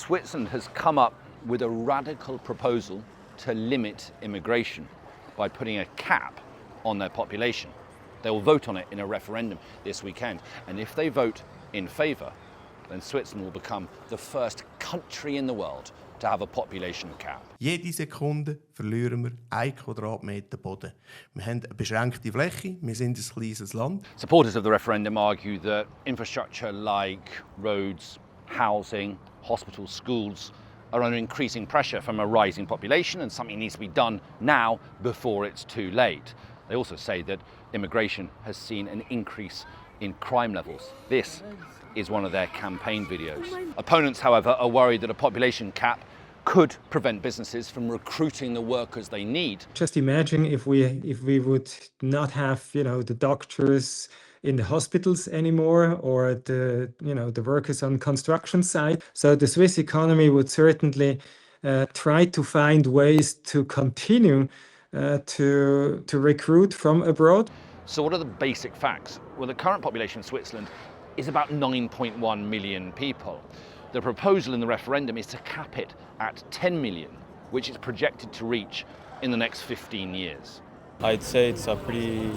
Switzerland has come up with a radical proposal to limit immigration by putting a cap on their population. They will vote on it in a referendum this weekend, and if they vote in favour, then Switzerland will become the first country in the world to have a population cap. Jede Sekunde verlieren wir 1 Quadratmeter Boden. Wir haben eine beschränkte Fläche, wir sind ein kleines Land. Supporters of the referendum argue that infrastructure like roads, housing, hospitals, schools are under increasing pressure from a rising population, and something needs to be done now before it's too late. They also say that immigration has seen an increase in crime levels. This is one of their campaign videos. Opponents, however, are worried that a population cap could prevent businesses from recruiting the workers they need. Just imagine if we would not have, the doctors in the hospitals anymore, or the workers on construction site. So the Swiss economy would certainly try to find ways to continue to recruit from abroad. So what are the basic facts? Well, the current population of Switzerland is about 9.1 million people. The proposal in the referendum is to cap it at 10 million, which is projected to reach in the next 15 years. I'd say it's a pretty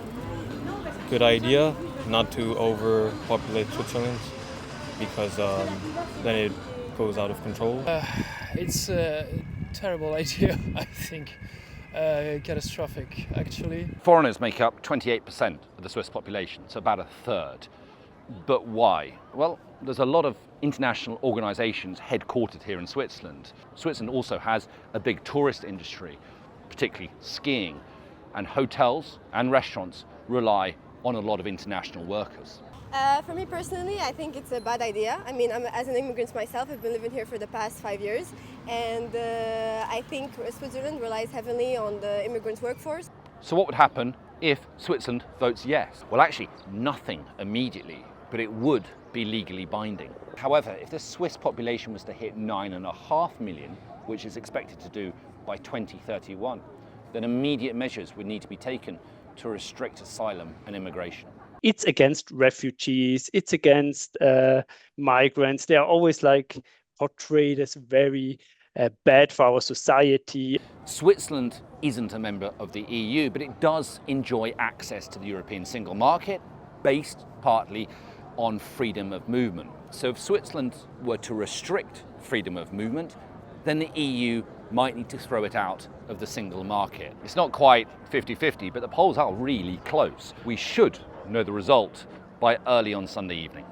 good idea not to overpopulate Switzerland, because then it goes out of control. It's a terrible idea, I think. Catastrophic, actually. Foreigners make up 28% of the Swiss population, so about a third. But why? Well, there's a lot of international organisations headquartered here in Switzerland. Switzerland also has a big tourist industry, particularly skiing, and hotels and restaurants rely on a lot of international workers. For me personally, I think it's a bad idea. I mean, as an immigrant myself, I've been living here for the past 5 years, and I think Switzerland relies heavily on the immigrant workforce. So what would happen if Switzerland votes yes? Well, actually, nothing immediately, but it would be legally binding. However, if the Swiss population was to hit 9.5 million, which is expected to do by 2031, then immediate measures would need to be taken to restrict asylum and immigration. It's against refugees, it's against migrants. They are always portrayed as very bad for our society. Switzerland isn't a member of the EU, but it does enjoy access to the European single market, based partly on freedom of movement. So if Switzerland were to restrict freedom of movement, then the EU might need to throw it out of the single market. It's not quite 50-50, but the polls are really close. We should know the result by early on Sunday evening.